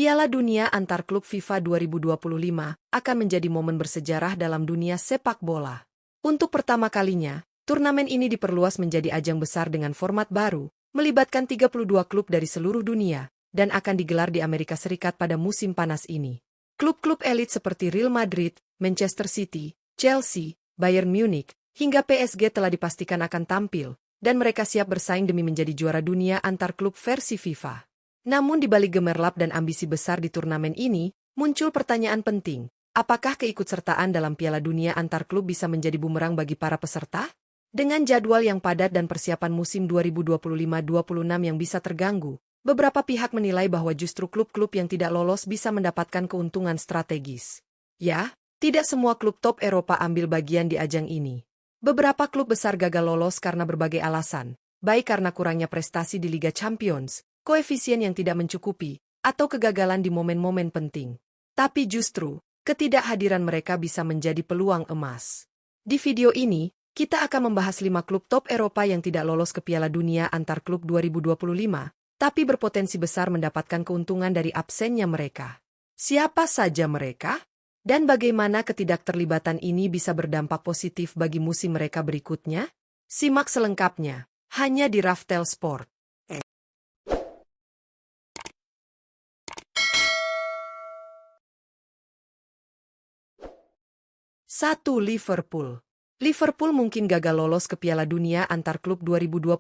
Piala Dunia antar klub FIFA 2025 akan menjadi momen bersejarah dalam dunia sepak bola. Untuk pertama kalinya, turnamen ini diperluas menjadi ajang besar dengan format baru, melibatkan 32 klub dari seluruh dunia, dan akan digelar di Amerika Serikat pada musim panas ini. Klub-klub elit seperti Real Madrid, Manchester City, Chelsea, Bayern Munich, hingga PSG telah dipastikan akan tampil, dan mereka siap bersaing demi menjadi juara dunia antar klub versi FIFA. Namun di balik gemerlap dan ambisi besar di turnamen ini, muncul pertanyaan penting. Apakah keikutsertaan dalam Piala Dunia antar klub bisa menjadi bumerang bagi para peserta? Dengan jadwal yang padat dan persiapan musim 2025-26 yang bisa terganggu, beberapa pihak menilai bahwa justru klub-klub yang tidak lolos bisa mendapatkan keuntungan strategis. Ya, tidak semua klub top Eropa ambil bagian di ajang ini. Beberapa klub besar gagal lolos karena berbagai alasan, baik karena kurangnya prestasi di Liga Champions, koefisien yang tidak mencukupi, atau kegagalan di momen-momen penting. Tapi justru, ketidakhadiran mereka bisa menjadi peluang emas. Di video ini, kita akan membahas 5 klub top Eropa yang tidak lolos ke Piala Dunia antar klub 2025, tapi berpotensi besar mendapatkan keuntungan dari absennya mereka. Siapa saja mereka? Dan bagaimana ketidakterlibatan ini bisa berdampak positif bagi musim mereka berikutnya? Simak selengkapnya, hanya di Raftel Sport. 1. Liverpool. Liverpool mungkin gagal lolos ke Piala Dunia antar klub 2025,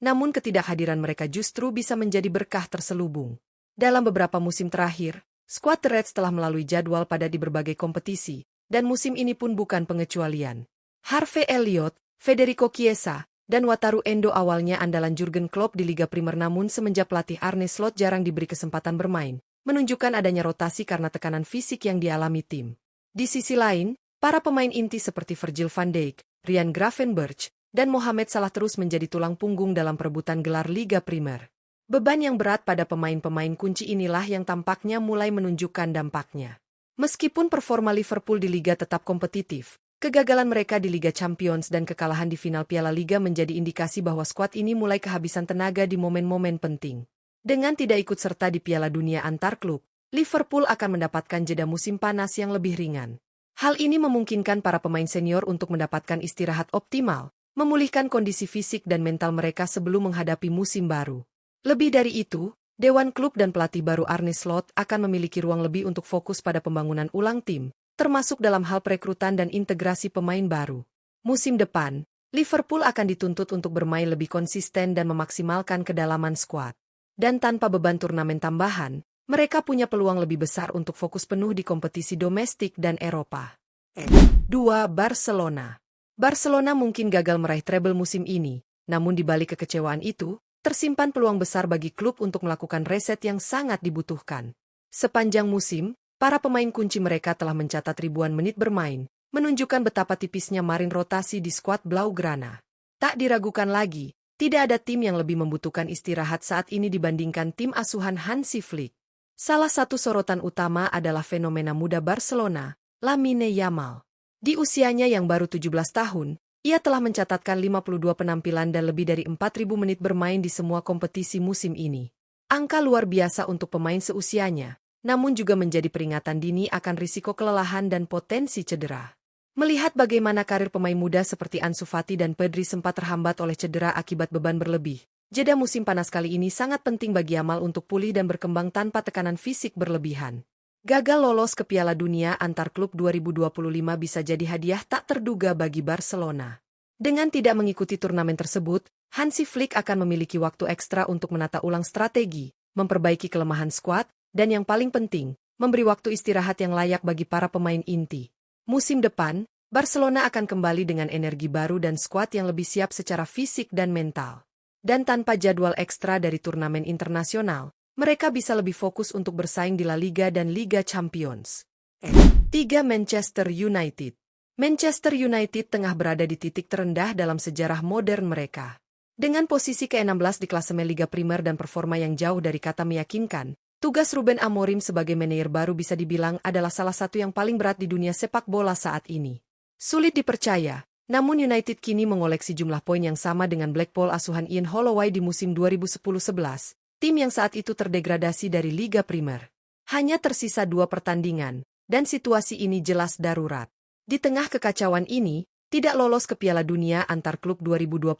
namun ketidakhadiran mereka justru bisa menjadi berkah terselubung. Dalam beberapa musim terakhir, skuad The Reds telah melalui jadwal padat di berbagai kompetisi, dan musim ini pun bukan pengecualian. Harvey Elliott, Federico Chiesa, dan Wataru Endo awalnya andalan Jurgen Klopp di Liga Primer, namun semenjak pelatih Arne Slot jarang diberi kesempatan bermain, menunjukkan adanya rotasi karena tekanan fisik yang dialami tim. Di sisi lain, para pemain inti seperti Virgil van Dijk, Ryan Gravenberch, dan Mohamed Salah terus menjadi tulang punggung dalam perebutan gelar Liga Primer. Beban yang berat pada pemain-pemain kunci inilah yang tampaknya mulai menunjukkan dampaknya. Meskipun performa Liverpool di Liga tetap kompetitif, kegagalan mereka di Liga Champions dan kekalahan di final Piala Liga menjadi indikasi bahwa skuad ini mulai kehabisan tenaga di momen-momen penting. Dengan tidak ikut serta di Piala Dunia antar klub, Liverpool akan mendapatkan jeda musim panas yang lebih ringan. Hal ini memungkinkan para pemain senior untuk mendapatkan istirahat optimal, memulihkan kondisi fisik dan mental mereka sebelum menghadapi musim baru. Lebih dari itu, Dewan Klub dan pelatih baru Arne Slot akan memiliki ruang lebih untuk fokus pada pembangunan ulang tim, termasuk dalam hal perekrutan dan integrasi pemain baru. Musim depan, Liverpool akan dituntut untuk bermain lebih konsisten dan memaksimalkan kedalaman skuad. Dan tanpa beban turnamen tambahan, mereka punya peluang lebih besar untuk fokus penuh di kompetisi domestik dan Eropa. 2. Barcelona. Barcelona mungkin gagal meraih treble musim ini, namun di balik kekecewaan itu, tersimpan peluang besar bagi klub untuk melakukan reset yang sangat dibutuhkan. Sepanjang musim, para pemain kunci mereka telah mencatat ribuan menit bermain, menunjukkan betapa tipisnya margin rotasi di skuad Blaugrana. Tak diragukan lagi, tidak ada tim yang lebih membutuhkan istirahat saat ini dibandingkan tim asuhan Hansi Flick. Salah satu sorotan utama adalah fenomena muda Barcelona, Lamine Yamal. Di usianya yang baru 17 tahun, ia telah mencatatkan 52 penampilan dan lebih dari 4.000 menit bermain di semua kompetisi musim ini. Angka luar biasa untuk pemain seusianya, namun juga menjadi peringatan dini akan risiko kelelahan dan potensi cedera. Melihat bagaimana karir pemain muda seperti Ansu Fati dan Pedri sempat terhambat oleh cedera akibat beban berlebih, jeda musim panas kali ini sangat penting bagi Yamal untuk pulih dan berkembang tanpa tekanan fisik berlebihan. Gagal lolos ke Piala Dunia antar klub 2025 bisa jadi hadiah tak terduga bagi Barcelona. Dengan tidak mengikuti turnamen tersebut, Hansi Flick akan memiliki waktu ekstra untuk menata ulang strategi, memperbaiki kelemahan skuad, dan yang paling penting, memberi waktu istirahat yang layak bagi para pemain inti. Musim depan, Barcelona akan kembali dengan energi baru dan skuad yang lebih siap secara fisik dan mental. Dan tanpa jadwal ekstra dari turnamen internasional, mereka bisa lebih fokus untuk bersaing di La Liga dan Liga Champions. 3. Manchester United. Manchester United tengah berada di titik terendah dalam sejarah modern mereka. Dengan posisi ke-16 di klasemen Liga Primer dan performa yang jauh dari kata meyakinkan, tugas Ruben Amorim sebagai manajer baru bisa dibilang adalah salah satu yang paling berat di dunia sepak bola saat ini. Sulit dipercaya, namun United kini mengoleksi jumlah poin yang sama dengan Blackpool asuhan Ian Holloway di musim 2010-11, tim yang saat itu terdegradasi dari Liga Primer. Hanya tersisa 2 pertandingan, dan situasi ini jelas darurat. Di tengah kekacauan ini, tidak lolos ke Piala Dunia antar klub 2025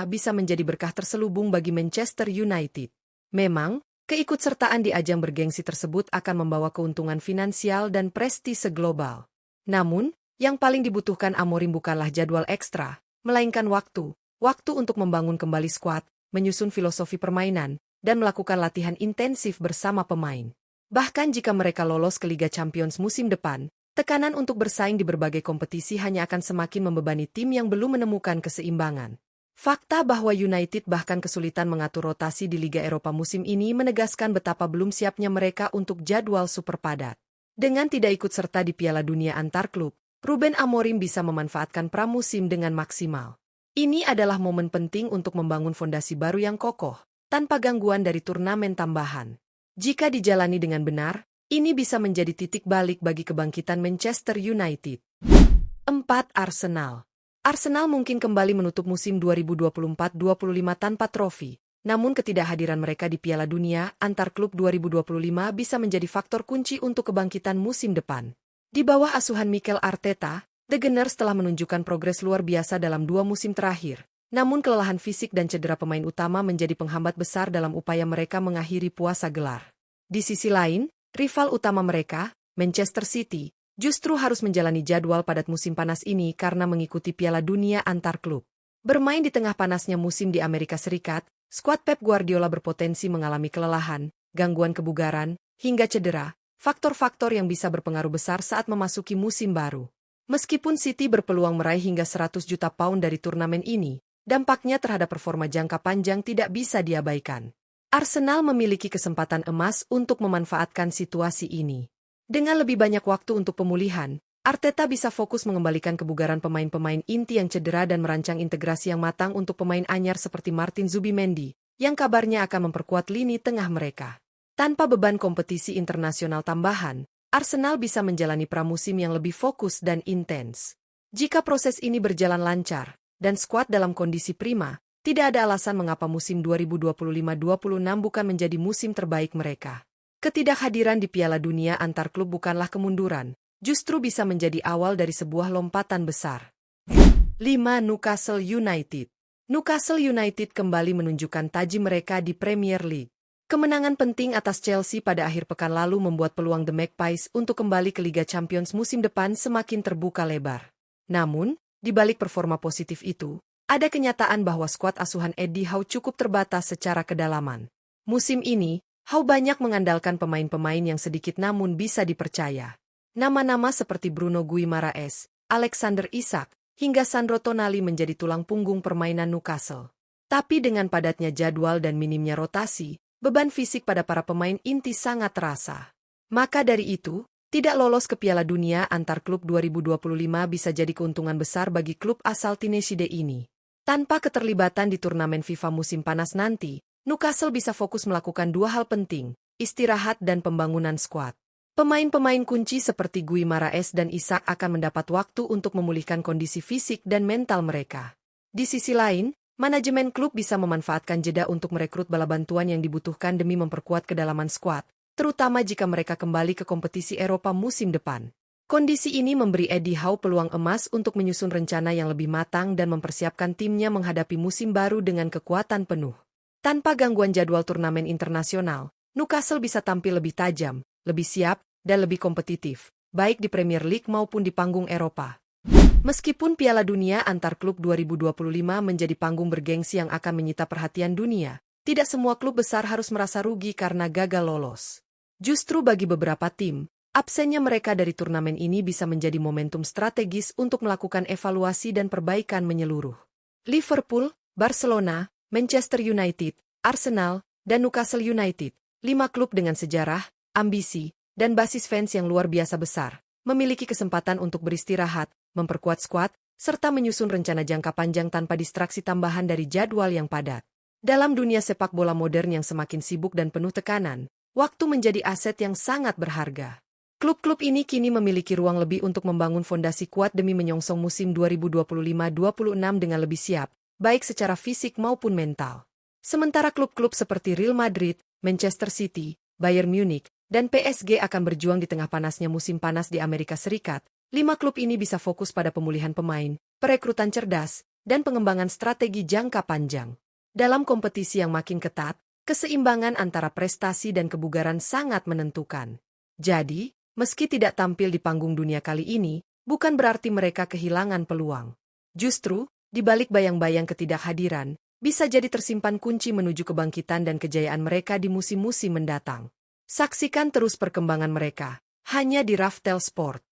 bisa menjadi berkah terselubung bagi Manchester United. Memang, keikutsertaan di ajang bergengsi tersebut akan membawa keuntungan finansial dan prestise global. Namun, yang paling dibutuhkan Amorim bukanlah jadwal ekstra, melainkan waktu untuk membangun kembali skuad, menyusun filosofi permainan, dan melakukan latihan intensif bersama pemain. Bahkan jika mereka lolos ke Liga Champions musim depan, tekanan untuk bersaing di berbagai kompetisi hanya akan semakin membebani tim yang belum menemukan keseimbangan. Fakta bahwa United bahkan kesulitan mengatur rotasi di Liga Eropa musim ini menegaskan betapa belum siapnya mereka untuk jadwal super padat. Dengan tidak ikut serta di Piala Dunia antar klub, Ruben Amorim bisa memanfaatkan pramusim dengan maksimal. Ini adalah momen penting untuk membangun fondasi baru yang kokoh, tanpa gangguan dari turnamen tambahan. Jika dijalani dengan benar, ini bisa menjadi titik balik bagi kebangkitan Manchester United. 4. Arsenal. Arsenal mungkin kembali menutup musim 2024-25 tanpa trofi, namun ketidakhadiran mereka di Piala Dunia antar klub 2025 bisa menjadi faktor kunci untuk kebangkitan musim depan. Di bawah asuhan Mikel Arteta, The Gunners telah menunjukkan progres luar biasa dalam 2 musim terakhir. Namun kelelahan fisik dan cedera pemain utama menjadi penghambat besar dalam upaya mereka mengakhiri puasa gelar. Di sisi lain, rival utama mereka, Manchester City, justru harus menjalani jadwal padat musim panas ini karena mengikuti Piala Dunia antar klub. Bermain di tengah panasnya musim di Amerika Serikat, skuad Pep Guardiola berpotensi mengalami kelelahan, gangguan kebugaran, hingga cedera, faktor-faktor yang bisa berpengaruh besar saat memasuki musim baru. Meskipun City berpeluang meraih hingga 100 juta pound dari turnamen ini, dampaknya terhadap performa jangka panjang tidak bisa diabaikan. Arsenal memiliki kesempatan emas untuk memanfaatkan situasi ini. Dengan lebih banyak waktu untuk pemulihan, Arteta bisa fokus mengembalikan kebugaran pemain-pemain inti yang cedera dan merancang integrasi yang matang untuk pemain anyar seperti Martin Zubimendi, yang kabarnya akan memperkuat lini tengah mereka. Tanpa beban kompetisi internasional tambahan, Arsenal bisa menjalani pramusim yang lebih fokus dan intens. Jika proses ini berjalan lancar, dan skuad dalam kondisi prima, tidak ada alasan mengapa musim 2025-26 bukan menjadi musim terbaik mereka. Ketidakhadiran di Piala Dunia antar klub bukanlah kemunduran, justru bisa menjadi awal dari sebuah lompatan besar. 5. Newcastle United. Newcastle United kembali menunjukkan taji mereka di Premier League. Kemenangan penting atas Chelsea pada akhir pekan lalu membuat peluang The Magpies untuk kembali ke Liga Champions musim depan semakin terbuka lebar. Namun, di balik performa positif itu, ada kenyataan bahwa skuad asuhan Eddie Howe cukup terbatas secara kedalaman. Musim ini, Howe banyak mengandalkan pemain-pemain yang sedikit namun bisa dipercaya. Nama-nama seperti Bruno Guimaraes, Alexander Isak, hingga Sandro Tonali menjadi tulang punggung permainan Newcastle. Tapi dengan padatnya jadwal dan minimnya rotasi, beban fisik pada para pemain inti sangat terasa. Maka dari itu, tidak lolos ke Piala Dunia antar klub 2025 bisa jadi keuntungan besar bagi klub asal Tinashe ini. Tanpa keterlibatan di turnamen FIFA musim panas nanti, Newcastle bisa fokus melakukan 2 hal penting, istirahat dan pembangunan skuad. Pemain-pemain kunci seperti Guimaraes dan Isak akan mendapat waktu untuk memulihkan kondisi fisik dan mental mereka. Di sisi lain, manajemen klub bisa memanfaatkan jeda untuk merekrut bala bantuan yang dibutuhkan demi memperkuat kedalaman skuad, terutama jika mereka kembali ke kompetisi Eropa musim depan. Kondisi ini memberi Eddie Howe peluang emas untuk menyusun rencana yang lebih matang dan mempersiapkan timnya menghadapi musim baru dengan kekuatan penuh. Tanpa gangguan jadwal turnamen internasional, Newcastle bisa tampil lebih tajam, lebih siap, dan lebih kompetitif, baik di Premier League maupun di panggung Eropa. Meskipun Piala Dunia antar klub 2025 menjadi panggung bergengsi yang akan menyita perhatian dunia, tidak semua klub besar harus merasa rugi karena gagal lolos. Justru bagi beberapa tim, absennya mereka dari turnamen ini bisa menjadi momentum strategis untuk melakukan evaluasi dan perbaikan menyeluruh. Liverpool, Barcelona, Manchester United, Arsenal, dan Newcastle United, 5 klub dengan sejarah, ambisi, dan basis fans yang luar biasa besar, memiliki kesempatan untuk beristirahat, memperkuat skuad, serta menyusun rencana jangka panjang tanpa distraksi tambahan dari jadwal yang padat. Dalam dunia sepak bola modern yang semakin sibuk dan penuh tekanan, waktu menjadi aset yang sangat berharga. Klub-klub ini kini memiliki ruang lebih untuk membangun fondasi kuat demi menyongsong musim 2025-26 dengan lebih siap, baik secara fisik maupun mental. Sementara klub-klub seperti Real Madrid, Manchester City, Bayern Munich, dan PSG akan berjuang di tengah panasnya musim panas di Amerika Serikat. 5 klub ini bisa fokus pada pemulihan pemain, perekrutan cerdas, dan pengembangan strategi jangka panjang. Dalam kompetisi yang makin ketat, keseimbangan antara prestasi dan kebugaran sangat menentukan. Jadi, meski tidak tampil di panggung dunia kali ini, bukan berarti mereka kehilangan peluang. Justru, di balik bayang-bayang ketidakhadiran, bisa jadi tersimpan kunci menuju kebangkitan dan kejayaan mereka di musim-musim mendatang. Saksikan terus perkembangan mereka, hanya di Raftel Sport.